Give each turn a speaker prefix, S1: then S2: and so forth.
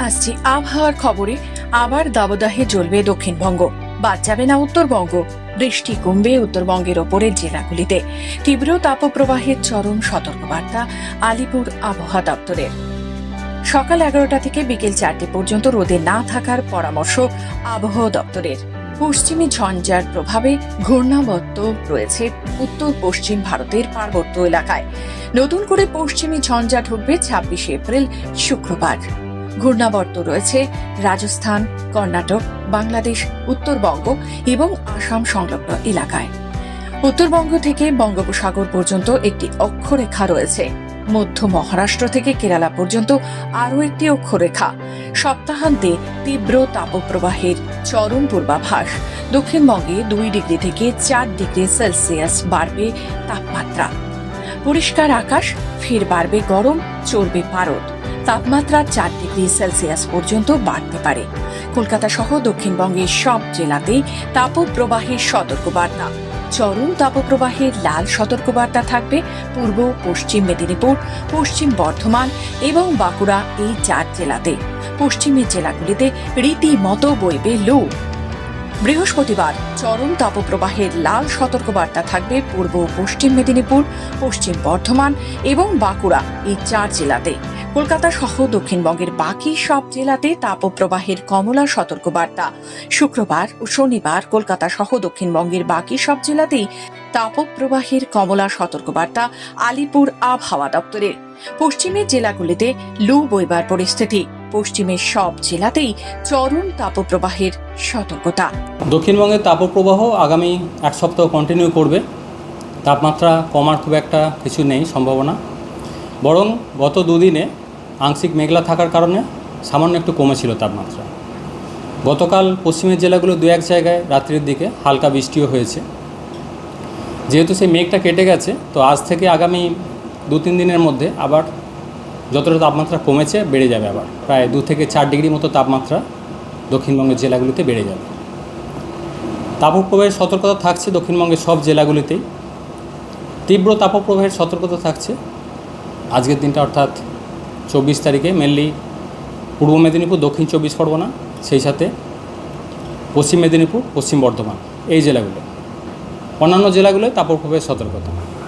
S1: আসছি আবহাওয়ার খবরে। আবার দাবদাহে জ্বলবে দক্ষিণবঙ্গ, বাদ যাবে না উত্তরবঙ্গ। বৃষ্টি কমবে উত্তরবঙ্গের ওপরের জেলাগুলিতে। তীব্র তাপপ্রবাহের চরম সতর্কবার্তা আলিপুর আবহাওয়া দপ্তরের। সকাল 11টা থেকে বিকেল 4টে পর্যন্ত রোদে না থাকার পরামর্শ আবহাওয়া দপ্তরের। পশ্চিমী ঝঞ্ঝার প্রভাবে ঘূর্ণাবর্ত রয়েছে উত্তর পশ্চিম ভারতের পার্বত্য এলাকায়। নতুন করে পশ্চিমী ঝঞ্ঝা ঢুকবে 26 এপ্রিল শুক্রবার। ঘূর্ণাবর্ত রয়েছে রাজস্থান, কর্ণাটক, বাংলাদেশ, উত্তরবঙ্গ এবং আসাম সংলগ্ন এলাকায়। উত্তরবঙ্গ থেকে বঙ্গোপসাগর পর্যন্ত একটি অক্ষরেখা রয়েছে। মধ্য মহারাষ্ট্র থেকে কেরালা পর্যন্ত আরও একটি অক্ষরেখা। সপ্তাহান্তে তীব্র তাপপ্রবাহের চরম পূর্বাভাস। দক্ষিণবঙ্গে 2 ডিগ্রি থেকে 4 ডিগ্রি সেলসিয়াস বাড়বে তাপমাত্রা। পরিষ্কার আকাশ, ফের বাড়বে গরম, চড়বে পারদ। তাপমাত্রা 4 ডিগ্রি সেলসিয়াস পর্যন্ত বাড়তে পারে। কলকাতা সহ দক্ষিণবঙ্গের সব জেলাতেই তাপপ্রবাহের সতর্কবার্তা। চরম তাপপ্রবাহের লাল সতর্কবার্তা থাকবে পূর্ব পশ্চিম মেদিনীপুর, পশ্চিম বর্ধমান এবং বাঁকুড়া, এই 4 জেলাতে। পশ্চিমের জেলাগুলিতে রীতিমতো বইবে লু। বৃহস্পতিবার চরম তাপপ্রবাহের লাল সতর্কবার্তা থাকবে পূর্ব পশ্চিম মেদিনীপুর, পশ্চিম বর্ধমান এবং বাঁকুড়া, এই 4 জেলাতে। কলকাতা সহ দক্ষিণবঙ্গের বাকি সব জেলাতে তাপপ্রবাহের কমলা সতর্কবার্তা। শুক্রবার ও শনিবার কলকাতা সহ দক্ষিণবঙ্গের বাকি সব জেলাতেই তাপপ্রবাহের কমলা সতর্কবার্তা আলিপুর আবহাওয়া দপ্তরের। পশ্চিমের জেলাগুলিতে লু বইবার পরিস্থিতি। পশ্চিমের সব জেলাতেই চরম তাপপ্রবাহের সতর্কতা।
S2: দক্ষিণবঙ্গের তাপপ্রবাহ আগামী 1 সপ্তাহ কন্টিনিউ করবে। তাপমাত্রা কমার খুব একটা কিছু নেই সম্ভাবনা, বরং গত 2 দিনে আংশিক মেঘলা থাকার কারণে সামান্য একটু কমেছিল তাপমাত্রা। গতকাল পশ্চিমের জেলাগুলো 2-1 জায়গায় রাত্রির দিকে হালকা বৃষ্টিও হয়েছে। যেহেতু সেই মেঘটা কেটে গেছে, তো আজ থেকে আগামী 2-3 দিনের মধ্যে আবার যতটা তাপমাত্রা কমেছে বেড়ে যাবে, আবার প্রায় 2 থেকে 4 ডিগ্রি মতো তাপমাত্রা দক্ষিণবঙ্গের জেলাগুলিতে বেড়ে যাবে। তাপপ্রবাহের সতর্কতা থাকছে দক্ষিণবঙ্গের সব জেলাগুলিতেই। তীব্র তাপপ্রবাহের সতর্কতা থাকছে আজকের দিনটা, অর্থাৎ 24 তারিখে মেনলি পূর্ব মেদিনীপুর, দক্ষিণ 24 পরগনা, সেই সাথে পশ্চিম মেদিনীপুর, পশ্চিম বর্ধমান, এই জেলাগুলো। অন্যান্য জেলাগুলোয় তাপপ্রবাহের সতর্কতা।